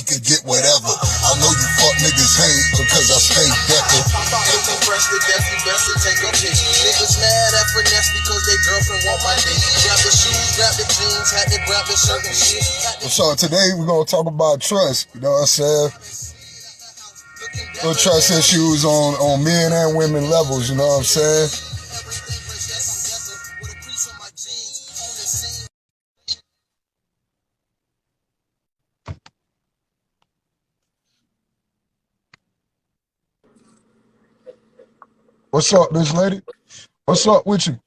could get whatever. I know you fuck niggas hate because I stay DECKA. If I'm pressed to death, you best to take a pic. Niggas mad at finesse because they girlfriend want my dick. Grab the shoes, grab the jeans, had to grab the shirt and shit. So today we're gonna talk about trust. You know what I'm saying? No trust issues on men and women levels. You know what I'm saying? What's up, this lady? What's up with you?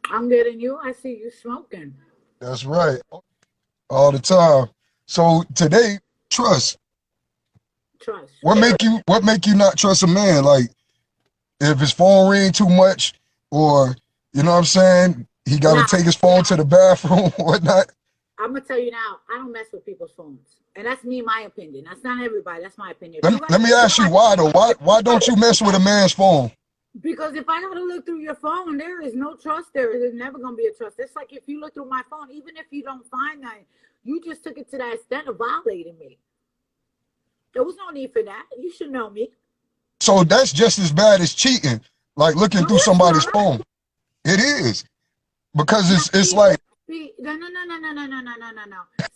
I'm getting you. I see you smoking. That's right. All the time. So today, trust. Trust. What make you not trust a man? Like if his phone ring too much, or you know what I'm saying? He gotta take his phone to the bathroom or whatnot. I'm gonna tell you now, I don't mess with people's phones. And that's me, my opinion. That's not everybody, that's my opinion. Let me ask you why though. Why don't you mess with a man's phone? Because if I gotta look through your phone, there is no trust there. There's never gonna be a trust. It's like if you look through my phone, even if you don't find that, you just took it to that extent of violating me. There was no need for that. You should know me. So that's just as bad as cheating, like looking through somebody's phone. It is. Because it's like no.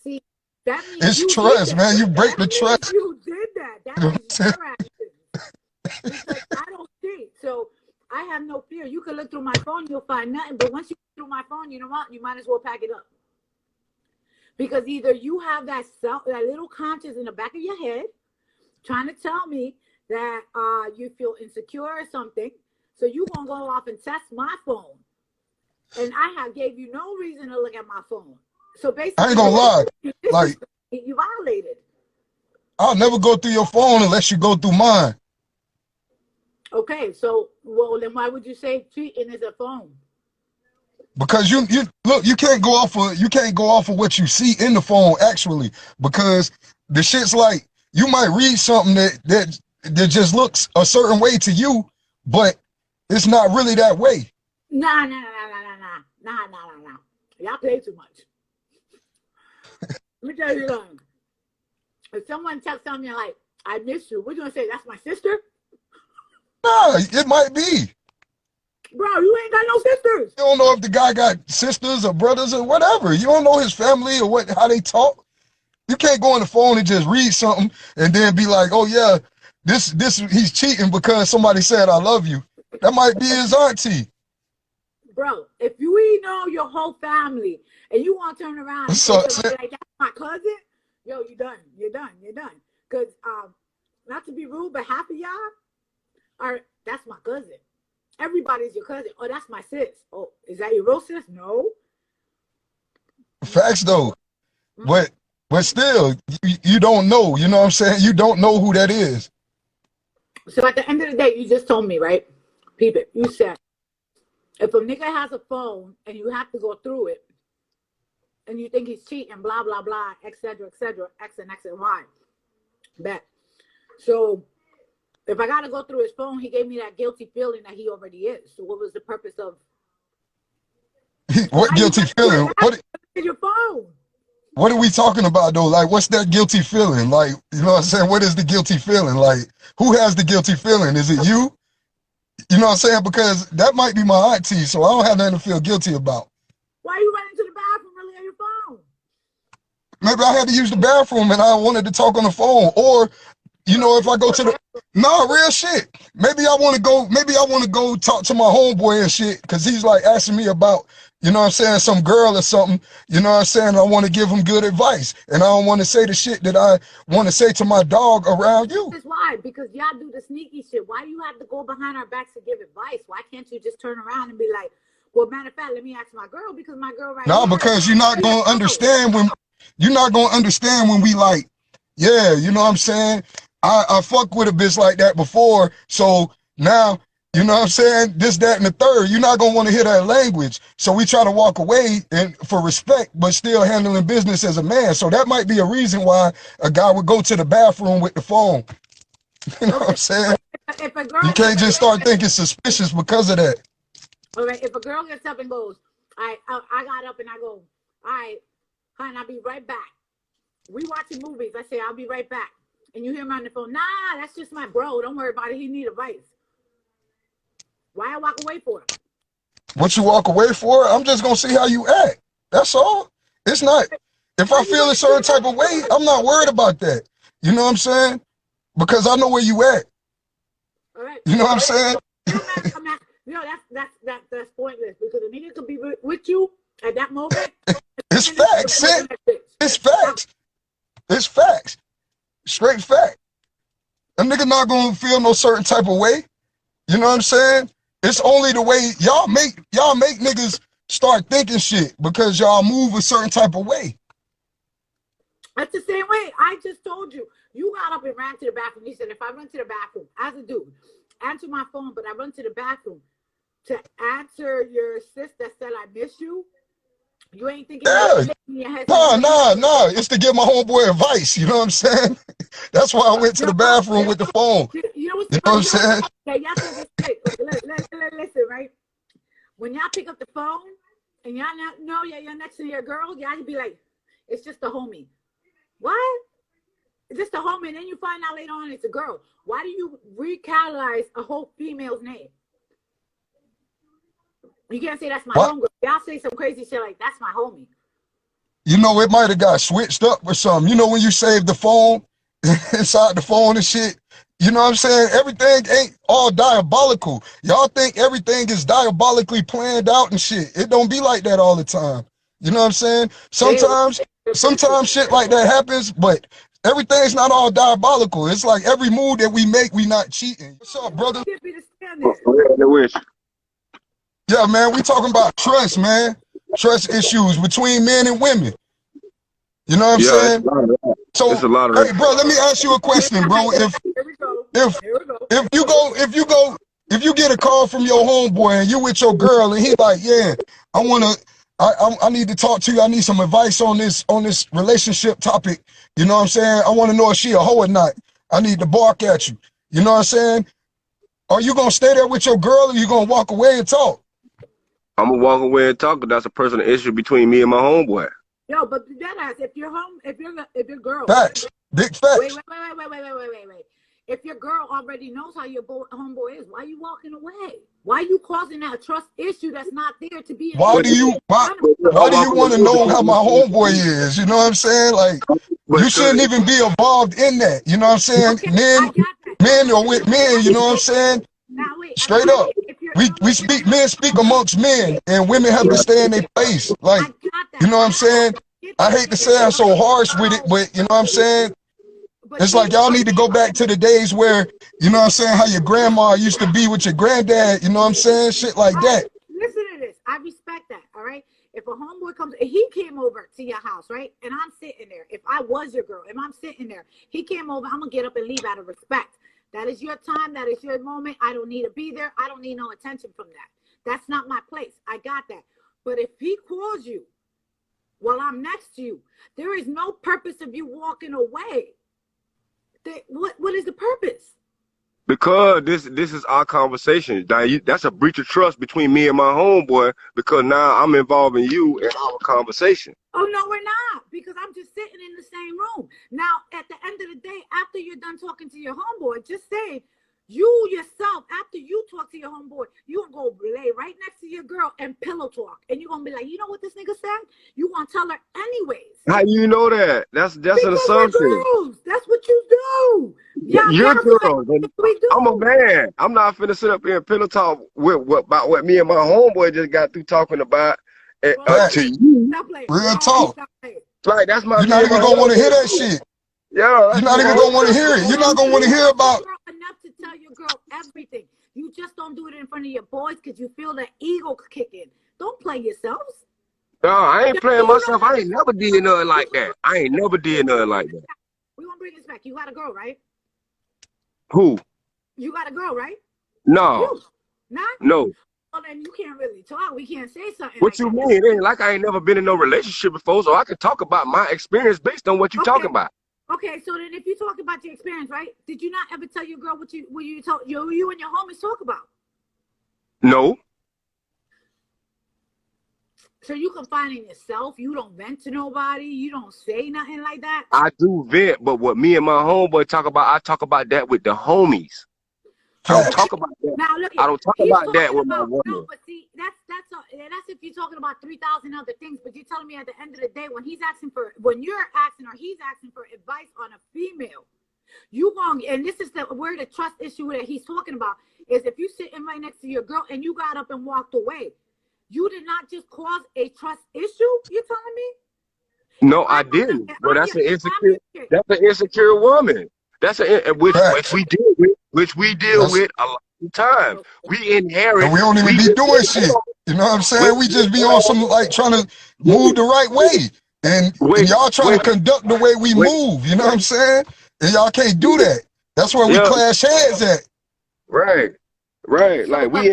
See, that means it's trust, man. You break the trust. You did that. That is your action. Because I don't cheat, so I have no fear. You can look through my phone, you'll find nothing. But once you look through my phone, you know what? You might as well pack it up. Because either you have that little conscience in the back of your head trying to tell me that you feel insecure or something, so you gonna go off and test my phone. And I gave you no reason to look at my phone. So basically, I ain't gonna lie. Like, you violated. I'll never go through your phone unless you go through mine. Okay, so well then why would you say cheating is a phone? Because you look, you can't go off of what you see in the phone actually. Because the shit's like you might read something that just looks a certain way to you, but it's not really that way. Nah. Y'all play too much. Let me tell you something. If someone tells something like, I miss you, what you gonna say? That's my sister? Nah, it might be. Bro, you ain't got no sisters. You don't know if the guy got sisters or brothers or whatever. You don't know his family or how they talk. You can't go on the phone and just read something and then be like, oh yeah, this he's cheating because somebody said I love you. That might be his auntie. Bro, if you know your whole family and you want to turn around and say like, that's my cousin, yo, you're done. Because not to be rude, but half of y'all are, that's my cousin. Everybody's your cousin. Oh, that's my sis. Oh, is that your real sis? No. Facts though. But still, you don't know. You know what I'm saying? You don't know who that is. So at the end of the day, you just told me, right? Peep it. You said, if a nigga has a phone and you have to go through it and you think he's cheating, blah, blah, blah, et cetera, X and X and Y. Bet. So if I got to go through his phone, he gave me that guilty feeling that he already is. So what was the purpose of? What guilty feeling? What your phone? What are we talking about though? Like, what's that guilty feeling? Like, you know what I'm saying? What is the guilty feeling? Like, who has the guilty feeling? Is it you? You know what I'm saying? Because that might be my auntie, so I don't have nothing to feel guilty about. Why are you running to the bathroom really on your phone? Maybe I had to use the bathroom and I wanted to talk on the phone. Or, you know, if I go to the real shit. Maybe I want to go talk to my homeboy and shit, because he's like asking me about, you know what I'm saying, some girl or something, you know what I'm saying? I want to give him good advice. And I don't want to say the shit that I want to say to my dog around you. That's why, because y'all do the sneaky shit. Why you have to go behind our backs to give advice? Why can't you just turn around and be like, well, matter of fact, let me ask my girl, because my girl right now. No, because you're not going to understand when we like, yeah, you know what I'm saying? I fuck with a bitch like that before. So now, you know what I'm saying? This, that, and the third. You're not going to want to hear that language. So we try to walk away and for respect, but still handling business as a man. So that might be a reason why a guy would go to the bathroom with the phone. You know what I'm saying? If a girl, you can't just start thinking suspicious because of that. All right, if a girl gets up and goes, I got up and I go, all right, honey, I'll be right back. We watching movies. I say, I'll be right back. And you hear him on the phone, nah, that's just my bro. Don't worry about it. He need advice. Why I walk away for it? What you walk away for? I'm just gonna see how you act. That's all. It's not. If I feel a certain type of way, I'm not worried about that. You know what I'm saying? Because I know where you at. All right. You know what I'm saying? You know, that's pointless because a nigga could be with you at that moment. It's facts, man. It's facts. It's facts. Straight fact. A nigga not gonna feel no certain type of way. You know what I'm saying? It's only the way y'all make niggas start thinking shit because y'all move a certain type of way. That's the same way. I just told you. You got up and ran to the bathroom. He said, if I run to the bathroom as a dude, answer my phone, but I run to the bathroom to answer your sis that said I miss you, you ain't thinking about your head. No. It's to give my homeboy advice. You know what I'm saying? That's why I went to the bathroom with the phone. You know what I'm saying? Yeah, y'all think it's listen, right? When y'all pick up the phone and y'all know you're next to your girl, y'all be like, it's just a homie. What? It's just a homie, and then you find out later on it's a girl. Why do you recalize a whole female's name? You can't say that's my homegirl. Y'all say some crazy shit like that's my homie. You know, it might have got switched up or something. You know, when you save the phone inside the phone and shit, you know what I'm saying? Everything ain't all diabolical. Y'all think everything is diabolically planned out and shit. It don't be like that all the time. You know what I'm saying? Sometimes shit like that happens, but everything's not all diabolical. It's like every move that we make, we not cheating. What's up, brother? Yeah, man, we talking about trust, man. Trust issues between men and women. You know what I'm saying? So, hey, bro, let me ask you a question, bro. If you get a call from your homeboy and you with your girl and he like, yeah, I need to talk to you. I need some advice on this relationship topic. You know what I'm saying? I want to know if she a hoe or not. I need to bark at you. You know what I'm saying? Are you gonna stay there with your girl or you gonna walk away and talk? I'm gonna walk away and talk, but that's a personal issue between me and my homeboy. Yo, but that ass, if your girl. Facts. Big facts. Wait. If your girl already knows how your homeboy is, why are you walking away? Why are you causing that trust issue that's not there to be? Why do you want to know how my homeboy is? You know what I'm saying? Like, you shouldn't even be involved in that. You know what I'm saying? Okay, men are with men. You know what I'm saying? Now, wait, straight up. Men speak amongst men, and women have to stay in their place. Like, you know what I'm saying? I hate to say I'm so harsh with it, but you know what I'm saying? It's like y'all need to go back to the days where, you know what I'm saying, how your grandma used to be with your granddad, you know what I'm saying? Shit like that. Listen to this. I respect that, all right? If a homeboy comes, he came over to your house, right? And I'm sitting there. If I was your girl, if I'm sitting there, he came over, I'm going to get up and leave out of respect. That is your time. That is your moment. I don't need to be there. I don't need no attention from that. That's not my place. I got that. But if he calls you while I'm next to you, there is no purpose of you walking away. What is the purpose? Because this is our conversation. That's a breach of trust between me and my homeboy because now I'm involving you in our conversation. Oh, no, we're not, because I'm just sitting in the same room. Now, at the end of the day, after you're done talking to your homeboy, just say, you yourself, after you talk to your homeboy, you're going to go lay right next to your girl and pillow talk. And you're going to be like, you know what this nigga said? You going to tell her anyways. How you know that? That's an assumption. That's what you do. You're girls. I'm a man. I'm not finna sit up here and pillow talk about what me and my homeboy just got through talking about to you. Real talk. Like, that's my. You're not even going to want to hear that shit. Yeah, you're not even gonna want to hear it. You're not gonna want to hear about enough to tell your girl everything. You just don't do it in front of your boys because you feel the ego kick in. Don't play yourselves. No, I ain't playing myself. I ain't never did nothing like that. We're gonna bring this back. You got a girl, right? Who? You got a girl, right? No. You. Not? No. Well, then you can't really talk. We can't say something. What you mean? It ain't like I ain't never been in no relationship before, so I can talk about my experience based on what you talking about. Okay, so then if you talk about your experience, right? Did you not ever tell your girl what you and your homies talk about? No. So you confine in yourself. You don't vent to nobody. You don't say nothing like that. I do vent, but what me and my homeboy talk about, I talk about that with the homies. I don't talk about that. Now look, I don't talk about that with my woman. No, but see, that's if you're talking about 3,000 other things. But you're telling me at the end of the day, when you're asking for advice on a female, you wrong. And this is where the trust issue that he's talking about is if you sitting right next to your girl and you got up and walked away, you did not just cause a trust issue. You're telling me? No, I didn't. But that's an insecure. That's an insecure woman. That's which we deal with a lot of times. We inherit. And we don't even be doing shit. You know what I'm saying? We just be on some like trying to move the right way, and y'all trying to conduct the way we move. You know what I'm saying? And y'all can't do that. That's where we clash heads at. Right. Right. Like we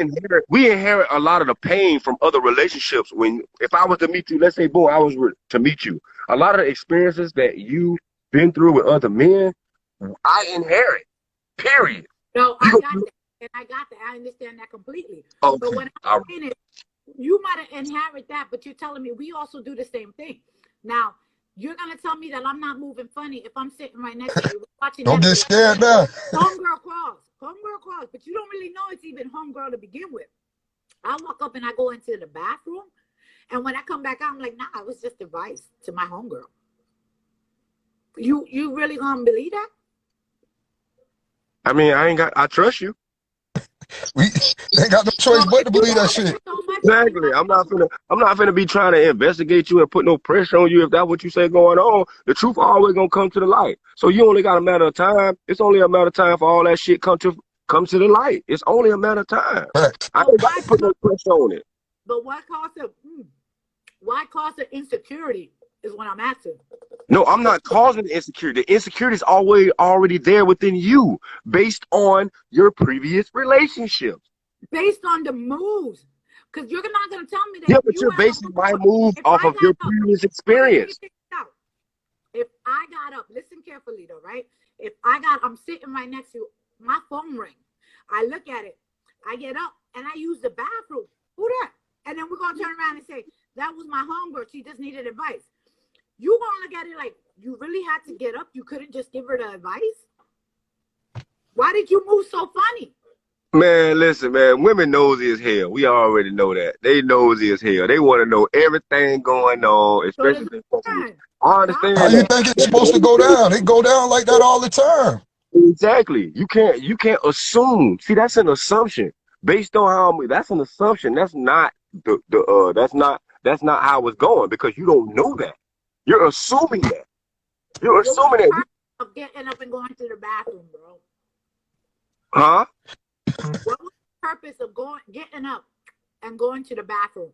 inherit a lot of the pain from other relationships. If I was to meet you, let's say, boom, I was to meet you. A lot of the experiences that you've been through with other men, I inherit. Period. No, I got that. And I got that. I understand that completely. Okay. But when I'm saying it, you might have inherited that, but you're telling me we also do the same thing. Now, you're gonna tell me that I'm not moving funny if I'm sitting right next to you watching. Don't get scared now. Homegirl crawls, but you don't really know it's even homegirl to begin with. I walk up and I go into the bathroom, and when I come back out, I'm like, nah, it was just advice to my homegirl. You really gonna believe that? I mean, I trust you. We ain't got no choice but to believe that shit. Exactly. I'm not gonna be trying to investigate you and put no pressure on you if that's what you say going on. The truth always gonna come to the light. So you only got a matter of time. It's only a matter of time for all that shit come to the light. It's only a matter of time. Right. I ain't got to put no pressure on it. But why cause the insecurity is what I'm asking. No, I'm not causing the insecurity. The insecurity is already there within you based on your previous relationships. Based on the moves. Because you're not going to tell me that. Yeah, but you're basing my moves off of your previous experience. If I got up, listen carefully though, right? I'm sitting right next to you, my phone ring. I look at it. I get up and I use the bathroom. Who that? And then we're going to turn around and say, that was my homegirl. She just needed advice. You gonna look at it like you really had to get up? You couldn't just give her the advice? Why did you move so funny? Man, listen, man, women nosy as hell. We already know that. They nosy as hell. They want to know everything going on, especially I understand. How you think it's supposed to go down? It go down like that all the time. Exactly. You can't assume. See, that's an assumption. Based on that's an assumption. That's not that's not how it's going because you don't know that. You're assuming that. You're assuming that. Of getting up and going to the bathroom, bro. Huh? What was the purpose of getting up and going to the bathroom?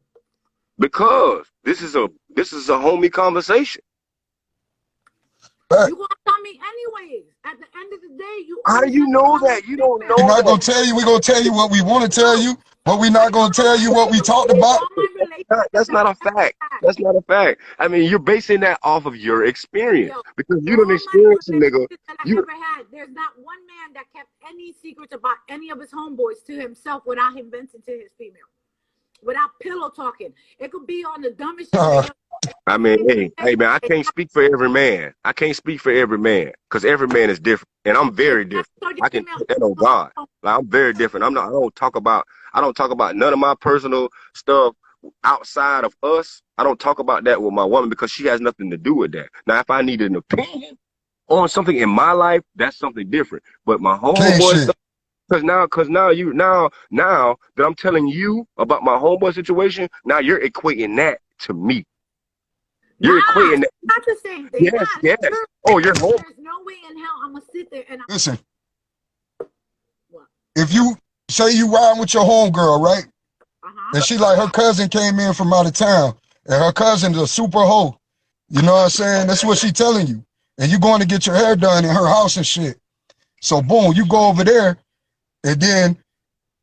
Because this is a homie conversation. You gonna tell me anyways. At the end of the day, how do you know that? You don't know. We're not gonna tell you. We're gonna tell you what we want to tell you, but we're not gonna tell you what we talked about. That's not a fact. That's not a fact. I mean, you're basing that off of your experience because you don't experience a nigga. There's not one man that kept any secrets about any of his homeboys to himself without him venting to his female, without pillow talking. It could be on the dumbest shit. I mean, hey, man, I can't speak for every man. I can't speak for every man because every man is different, and I'm very different. I can put that on God. Like, I'm very different. I don't talk about none of my personal stuff outside of us. I don't talk about that with my woman because she has nothing to do with that. Now, if I need an opinion on something in my life, that's something different. But my homeboy stuff, because now that I'm telling you about my homeboy situation, now you're equating that to me. You're equating that. Not the same thing. Yes. Oh, you're home. There's no way in hell I'm gonna sit there and listen. What? If you say you riding with your homegirl, right? And she like her cousin came in from out of town, and her cousin is a super hoe. You know what I'm saying? That's what she telling you. And you going to get your hair done in her house and shit. So boom, you go over there, and then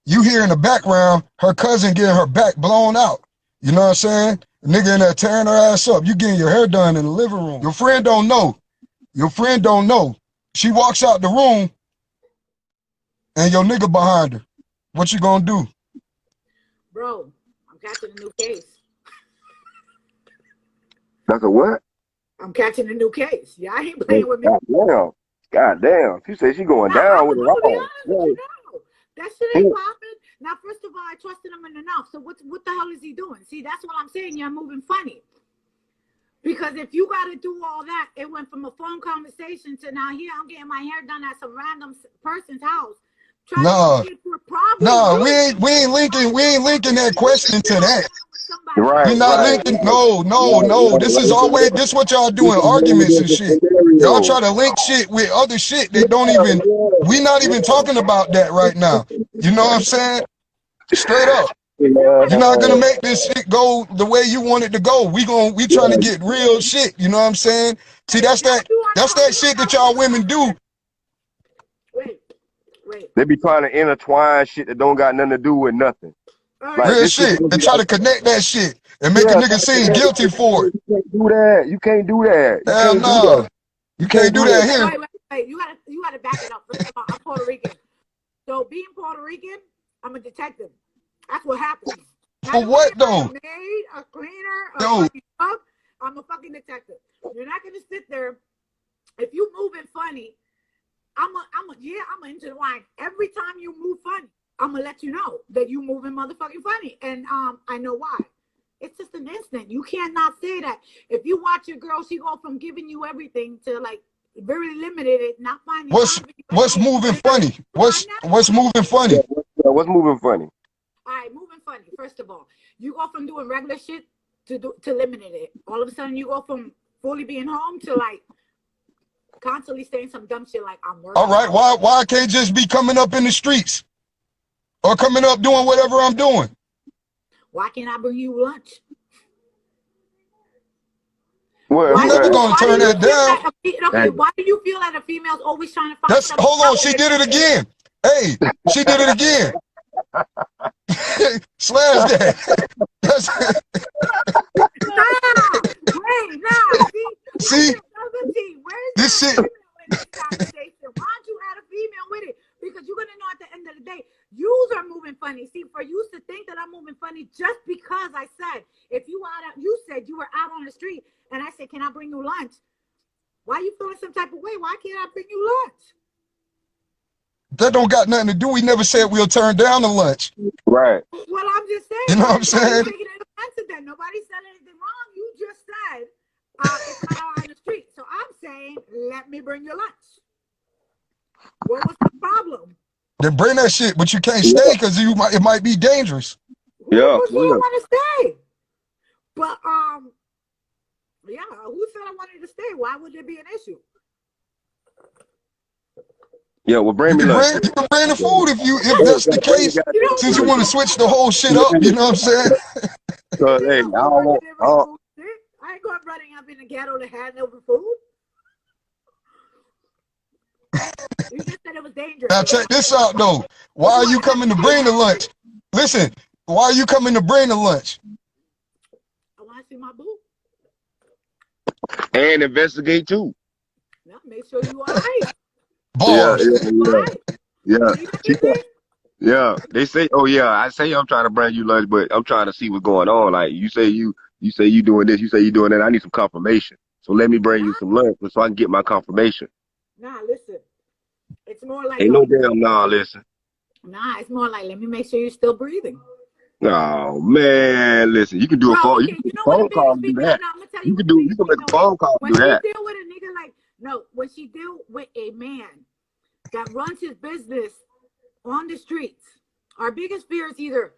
you hear in the background her cousin getting her back blown out. You know what I'm saying? The nigga in there tearing her ass up. You getting your hair done in the living room. Your friend don't know. She walks out the room and your nigga behind her. What you gonna do? Bro, I'm catching a new case. That's a what? I'm catching a new case. Yeah, I ain't playing with me. God damn. She said she going down with it I'm gonna be all. honest with you now. That shit ain't popping. Now, first of all, I trusted him enough. So what the hell is he doing? See, that's what I'm saying. You're moving funny. Because if you got to do all that, it went from a phone conversation to now here I'm getting my hair done at some random person's house. No, no, we ain't linking that question to that. Right, We're not linking. No. This is always what y'all doing, arguments and shit. Y'all try to link shit with other shit that don't even. We not even talking about that right now. You know what I'm saying? Straight up. You're not gonna make this shit go the way you want it to go. We trying to get real shit. You know what I'm saying? See, that's that shit that y'all women do. Wait. They be trying to intertwine shit that don't got nothing to do with nothing. Right. Real shit. And try to connect that shit and make a nigga seem guilty for it. You can't do that. You can't do that. Hell no. You can't do that here. Wait. You gotta back it up. First of all, I'm Puerto Rican. So being Puerto Rican, I'm a detective. That's what happens. For what though? A maid, a cleaner, a fucking cook, I'm a fucking detective. You're not gonna sit there. If you moving funny, I'm into the line. Every time you move funny, I'm gonna let you know that you moving motherfucking funny. And I know why. It's just an instant. You cannot say that. If you watch your girl, she go from giving you everything to like very limited, not finding what's moving funny? What's moving funny? What's moving funny? All right, moving funny. First of all, you go from doing regular shit to limited it. All of a sudden, you go from fully being home to like constantly saying some dumb shit like I'm working. All right, why I can't just be coming up in the streets or coming up doing whatever I'm doing? Why can't I bring you lunch? You're never gonna turn that down. Okay, why do you feel that a female's always trying to find something? Hold on, she did it again. Hey, she did it again. Slash that. See? This shit. Why don't you add a female with it? Because you're gonna know at the end of the day, yous are moving funny. See, for you to think that I'm moving funny just because I said, if you said you were out on the street and I said, can I bring you lunch? Why are you feeling some type of way? Why can't I bring you lunch? That don't got nothing to do. We never said we'll turn down the lunch. Right. Well, I'm just saying. You know what I'm saying? Nobody said anything wrong. You just said it's not out on the street. So I'm saying, let me bring you lunch. What was the problem? Then bring that shit, but you can't stay because it might be dangerous. Who want to stay? But yeah, who said I wanted to stay? Why would there be an issue? Yeah, well, bring me lunch. You can bring the food if that's the case. Since you want to switch the whole shit up, you know what I'm saying? So, hey, I ain't going running up in the ghetto to hand over food. You just said it was dangerous. Now check this out though. Why are you coming to bring the lunch? Listen, why are you coming to bring the lunch? I want to see my boo. And investigate too. Now make sure you are right. Bars. Yeah. They say, oh yeah, I say I'm trying to bring you lunch, but I'm trying to see what's going on. Like you say you doing this, you say you doing that. I need some confirmation. So let me bring you some lunch so I can get my confirmation. Nah, listen. It's more like ain't no damn listen. Nah, it's more like let me make sure you're still breathing. Oh man, listen, you can do a phone. Okay, you can phone call and do that. No, I'm gonna tell you you can make a phone call and do that. When she deal with a nigga when she deal with a man that runs his business on the streets, our biggest fear is either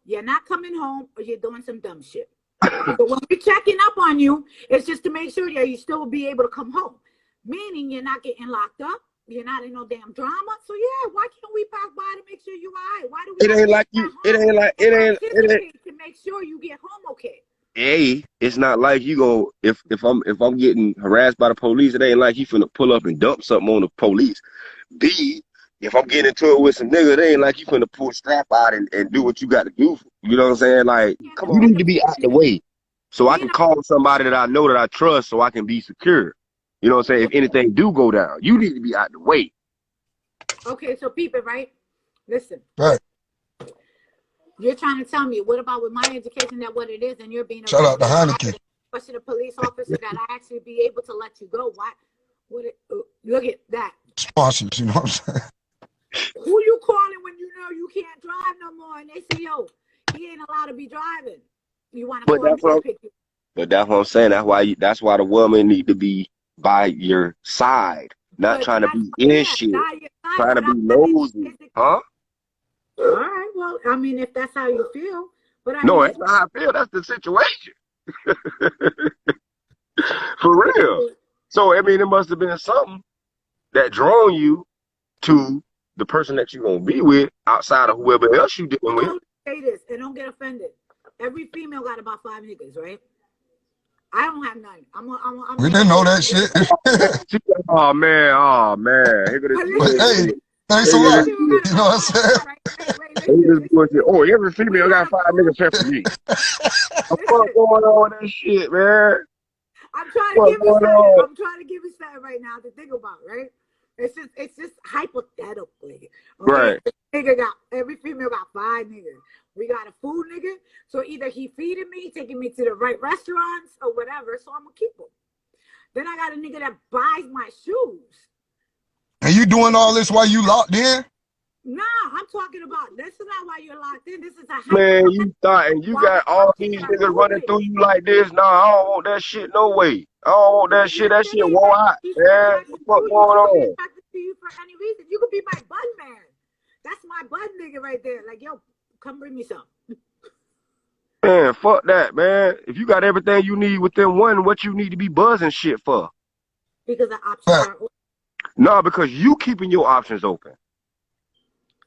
you're not coming home or you're doing some dumb shit. So when we're checking up on you, it's just to make sure that you still will be able to come home. Meaning you're not getting locked up. You're not in no damn drama. So yeah, why can't we pass by to make sure you all right? Why do we it ain't like you to make sure you get home okay? A, it's not like you go if I'm getting harassed by the police, it ain't like you finna pull up and dump something on the police. B, if I'm getting into it with some nigga, it ain't like you finna pull a strap out and do what you got to do. You know what I'm saying? Like, you need to be out the way so I can call somebody that I know that I trust so I can be secure. You know what I'm saying? If anything do go down, you need to be out the way. Okay, so peep it, right? Listen. Right. You're trying to tell me, what about with my education, that what it is, and you're being shout out to Heineken. question a police officer that I actually be able to let you go. Why? Look at that. Sponsors, you know what I'm saying? Who you calling when you know you can't drive no more? And they say, yo, he ain't allowed to be driving. You want to call me to pick you? But that's what I'm saying. That's why the woman need to be by your side, not trying to be in shit, trying to be nosy, huh? All right. Well, I mean, if that's how you feel, but I No, mean, that's not how I feel. That's the situation. For real. So I mean, it must have been something that drawn you to the person that you're gonna be with outside of whoever else you dealing with. Say this and don't get offended. Every female got about 5 niggas, right? I don't have none. We didn't know that shit. Oh man. Hey, thanks a lot. You know what I'm saying? Oh, every female got 5 niggas except for me. What's going on with that shit, man? I'm trying to give you something. I'm trying to give you something right now to think about, right? It's just hypothetically. Okay? Right. Every female got 5 niggas. We got a food nigga, so either he feeding me, taking me to the right restaurants or whatever, so I'm gonna keep him. Then I got a nigga that buys my shoes. And you doing all this while you locked in? Nah, I'm talking about this is not why you're locked in. This is a man. You thought and you got all these niggas running through you like this? Nah, I don't want that shit. No way. I don't want that shit. That shit wore out, man. What's going on? To you for any reason, you could be my bud man. That's my bud nigga right there. Like, yo, come bring me some. Man, fuck that, man. If you got everything you need within one, what you need to be buzzing shit for? Because the options are open. No, because you keeping your options open.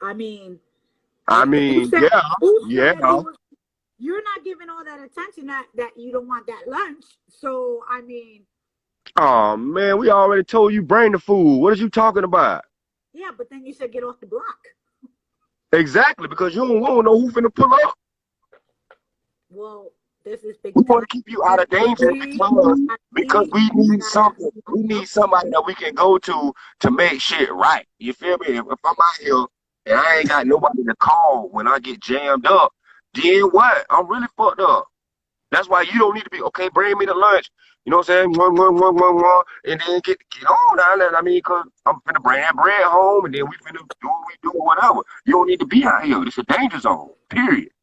I mean, yeah. You're not giving all that attention that you don't want that lunch. So, I mean. Oh, man, we already told you bring the food. What are you talking about? Yeah, but then you said get off the block. Exactly, because you don't know who finna pull up. Well, this is big. We want to keep you out of danger because we need something. We need somebody that we can go to make shit right. You feel me? If I'm out here and I ain't got nobody to call when I get jammed up, then what? I'm really fucked up. That's why you don't need to be, okay, bring me the lunch. You know what I'm saying? And then get on down there. I mean, because I'm finna bring that bread home and then we finna do what we do or whatever. You don't need to be out here. It's a danger zone, period.